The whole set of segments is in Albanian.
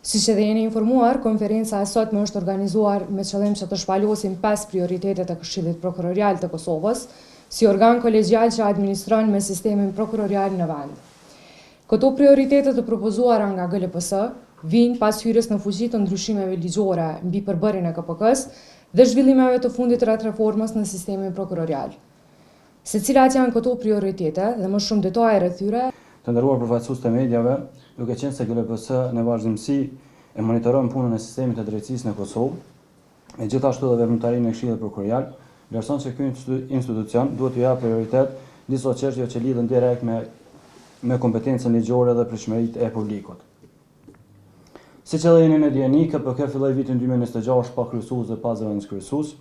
Siç edhe jeni informuar, konferenca e sotme është organizuar me qëllim që të shpalosin 5 prioritetet e Këshillit Prokurorial të Kosovës, si organ kolegjial që administron me sistemin prokurorial në vend. Këto prioritete të propozuara nga GLPS vijnë pas hyrjes në fuqi të ndryshimeve ligjore mbi përbërjen e KPK-s dhe zhvillimeve të fundit rreth reformës në sistemin prokurorial. Se cilat janë këto prioritete dhe më shumë detaje rreth tyre. Të nderuar përfaqësues të medjave, duke qenë se GLPS në vazhdimsi e monitoron punën e sistemit të drejtësisë në Kosovë, e gjithashtu dhe veprimtarinë e Këshillit Prokurorial, vlerëson se ky institucion duhet të japë prioritet disa çështjeve që lidhen direkt me kompetencën ligjore dhe pritshmëritë e publikut. Siç edhe jeni në dieni, KPK filloi vitin 2026 pa kryesues dhe pa zëvendëskryesues.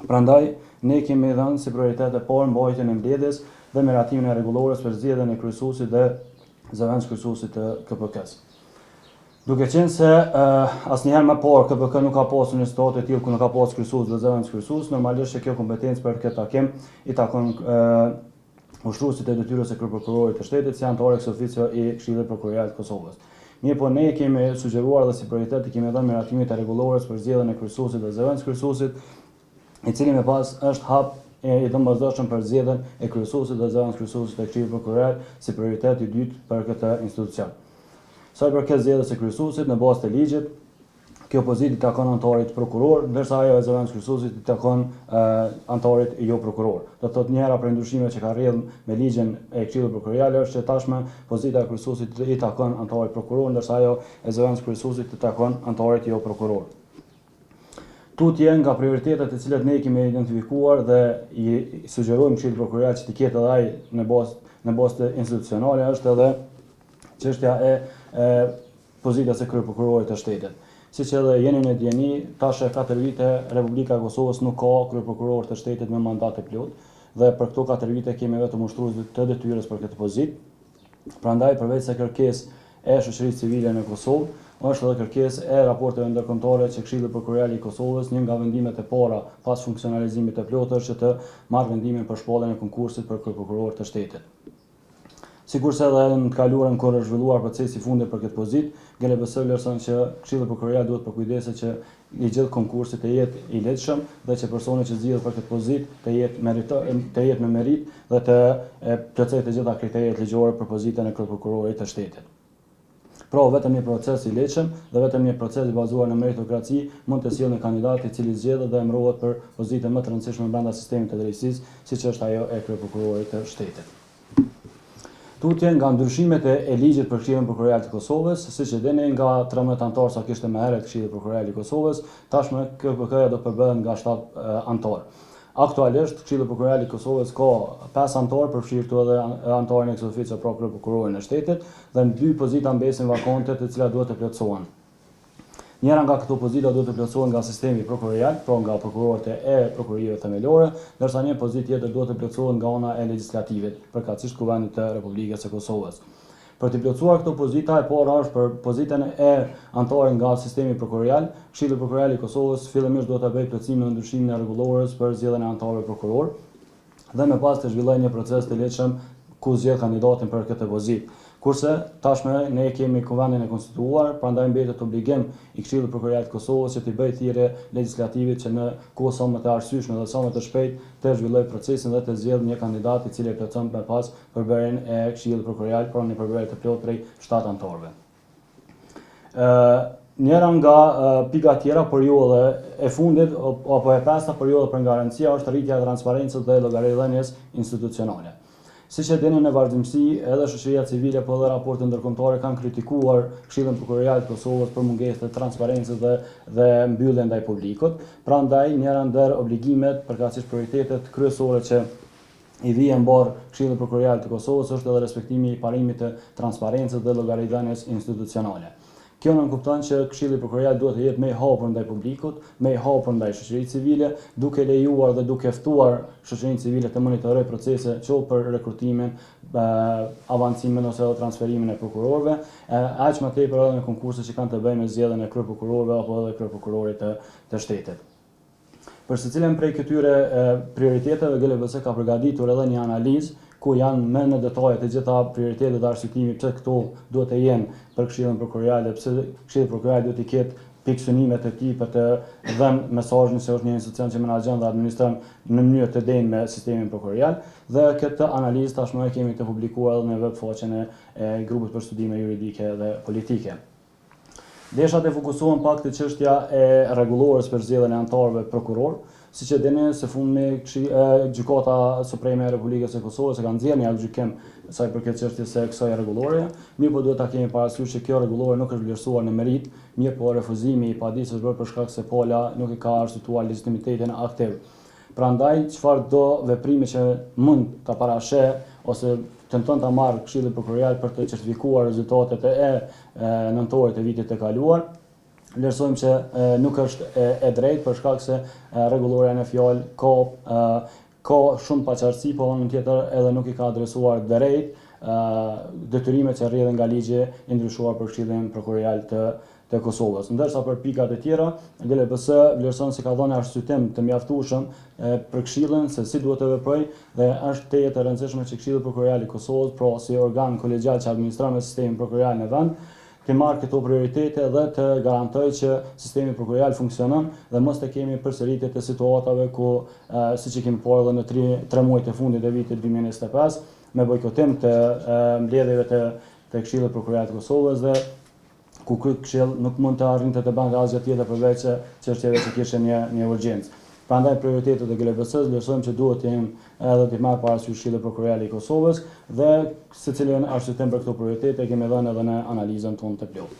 Prandaj ne kemi dhënë si prioritet e parë mbajtjen e mbledhjes dhe miratimin e rregullores për zgjedhjen e kryesuesit dhe zëvendëskryesuesit të KPK-s. Duke qenë se asnjëherë më parë KPK nuk ka pasur një situatë e tillë ku nuk ka pasur kryesues dhe zëvendëskryesues, normalisht që kjo kompetencë për këtë takim i takon ushtruesit e detyrës së kryeprokurorit të shtetit si anëtar ex officio i Këshillit Prokurorial të Kosovës. Mirëpo ne kemi sugjeruar dhe si prioritet i kemi dhënë miratimin e rregullores për zgjedhjen e kryesuesit dhe zëvendëskryesuesit, i cili më pas është hap i domosdoshëm për zgjedhjen e kryesuesit dhe zëvendëskryesuesit të Këshillit Prokurorial si prioritet i dytë për këtë institucion. Sa i përket zgjedhjes së kryesuesit në bazë të ligjit, kjo pozitë i takon anëtarit prokuror, ndërsa ajo e zëvendëskryesuesit i takon anëtarit jo prokuror. Do të thotë njëra prej ndryshimeve që ka rrjedhur me ligjin e Këshillit Prokurorial është që tashmë pozita e kryesuesit i takon anëtarit prokuror, ndërsa ajo e zëvendëskryesuesit i takon anëtarit jo prokuror. Tutje nga prioritetet e cilat ne kemi identifikuar dhe i sugjerojmë Këshillit Prokurorial që të ketë edhe ai në bazë institucionale është edhe çështja e pozitës së kryeprokurorit të shtetit. Siç edhe jeni në dieni, tash e 4 vite Republika e Kosovës nuk ka kryeprokuror të shtetit me mandat të plotë dhe për këto 4 vite kemi vetëm ushtrues të detyrës për këtë pozitë. Prandaj përveç se kërkesë e shoqërisë civile në Kosovë, është edhe kërkesë e raporteve ndërkombëtare që Këshilli Prokurorial i Kosovës, një nga vendimet e para pas funksionalizimit të plotë është që të marrë vendimin për shpalljen e konkursit për kryeprokuror të shtetit. Sigurisht edhe në të kaluarën kur është zhvilluar procesi i fundit për këtë pozitë, GLPS vlerëson që Këshilli Prokurorial duhet të kujdeset që i gjithë konkursi të jetë i lehtëshëm dhe që personi që zgjidhet për këtë pozitë të jetë me merit dhe të plotësojë të gjitha kriteret ligjore për pozitën e kryeprokurorit të shtetit. Pra vetëm një proces i lehtëshëm dhe vetëm një proces i bazuar në meritokraci mund të sjellë një kandidat i cili zgjedhet dhe emërohet për pozitën më të rëndësishme brenda sistemit të drejtësisë, siç është ajo e kryeprokurorit të shtetit. Tutje nga ndryshimet e ligjit për Këshillin Prokurorial të Kosovës, siç e dini nga 13 anëtar sa kishte më herët Këshilli Prokurorial i Kosovës, tashmë KPK-ja do të përbëhet nga 7 anëtar. Aktualisht Këshilli Prokurorial i Kosovës ka 5 anëtar, përfshirë këtu edhe anëtarin ex officio pra kryeprokurorin e shtetit dhe në 2 pozita mbesin vakante të cilat duhet të plotësohen. Njëra nga këto pozita duhet të plotësohen nga sistemi prokurorial, pra nga prokurorët e prokurorive themelore, ndërsa një pozitë tjetër duhet të plotësohen nga ana e legjislativit, përkatësisht Kuvendit të Republikës së Kosovës. Për të plotësuar këto pozita, e para është për pozitën e anëtarit nga sistemi prokurorial, Këshilli Prokurorial i Kosovës fillimisht duhet të bëjë plotësimin e ndryshimit të rregullores për zgjedhjen e anëtarit prokuror dhe më pas të zhvillojë një proces të lehtëshëm ku zgjedh kandidatin për këtë pozitë. Kurse tashmë ne kemi Kuvendin e konstituuar, prandaj mbetet obligim i Këshillit Prokurorial të Kosovës që të bëjë thirrje legislative që në kohë sa më të arsyeshme dhe sa më të shpejtë të zhvillojë procesin dhe të zgjedhë një kandidat i cili plotson më pas përbërjen e Këshillit Prokurorial, pra një përbërje të plotë prej 7 anëtarëve. Njëra nga pikat tjera periudhë e fundit apo e pesta periudhë për garancia është rritja e transparencës dhe llogaridhënies institucionale. Siç e dini në vazhdimsi, edhe shoqëria civile po edhe raporte ndërkombëtare kanë kritikuar Këshillin Prokurorial të Kosovës për mungesë të transparencës dhe mbyllje ndaj publikut. Prandaj njëra ndër obligimet, përkatësisht prioritetet kryesore që i vijnë mbar Këshillit Prokurorial të Kosovës është edhe respektimi i parimit të transparencës dhe llogaridhënies institucionale. Kjo nënkupton që Këshilli Prokurorial duhet të jetë më i hapur ndaj publikut, më i hapur ndaj shoqërisë civile, duke lejuar dhe duke ftuar shoqërinë civile të monitorojë procese qoftë për rekrutimin, avancimin ose transferimin e prokurorëve, aq më tepër edhe në konkurse që kanë të bëjnë me zgjedhjen e kryeprokurorëve apo edhe kryeprokurorit të shtetit. Për secilën prej këtyre prioriteteve GLPS ka përgatitur edhe një analizë ku janë më në detaje të gjitha prioritetet e arsyetimi pse këto duhet të jenë për Këshillin Prokurorial, pse Këshilli Prokurorial duhet të ketë pikë synimet e tij për të dhënë mesazhin se është një institucion që menaxhon dhe administron në mënyrë të denjë me sistemin prokurorial, dhe këtë analizë tashmë e kemi të publikuar edhe në web faqen e grupit për studime juridike dhe politike. Desha të fokusohen pak te çështja e rregullorës për zgjedhjen e anëtarëve prokuror. Siç e dini, së fundmi Gjykata Supreme e Republikës së Kosovës e ka nxjerrë një gjykim sa i përket çështjes së kësaj rregullore. Mirë po duhet ta kemi parasysh që kjo rregullore nuk është vlerësuar në merit, mirë po refuzimi i paditës është bërë për shkak se pola nuk i ka arsyetuar legitimitetin aktiv. Prandaj, çfarëdo veprime që mund ta parashë ose tenton ta marrë Këshilli Prokurorial për të certifikuar rezultatet e nëntorit të vitit të kaluar, vlerësojmë që nuk është e drejtë për shkak se rregulloria në fjalë ka shumë paqartësi, po në tjetër edhe nuk i ka adresuar drejt detyrimet që rrjedhin nga ligji i ndryshuar për Këshillin Prokurorial të Kosovës. Ndërsa për pikat e tjera, GLBS vlerëson se ka dhënë arsyetim të mjaftueshëm për Këshillin se si duhet të veprojë dhe është tejet e rëndësishme që Këshilli Prokurorial i Kosovës, pra si organ kolegjial që administron me sistemin prokurorial në vend, të marrë këto prioritete dhe të garantoj që sistemi prokurorial funksionon dhe mos të kemi përsëritje të situatave ku, siç e kemi parë edhe në 3 muajt e fundit të vitit 2025, me bojkotim të mbledhjeve të Këshillit Prokurorial të Kosovës dhe ku ky këshill nuk mund të arrinte të bënte asgjë tjetër përveç çështjeve që kishin një urgjencë. Prandaj prioritetet e GLBS-s vlerësojmë që duhet të jenë edhe të marrë parasysh Këshilli Prokurorial i Kosovës dhe secilin arsyetim për këto prioritete kemi dhënë edhe në analizën tonë të plotë.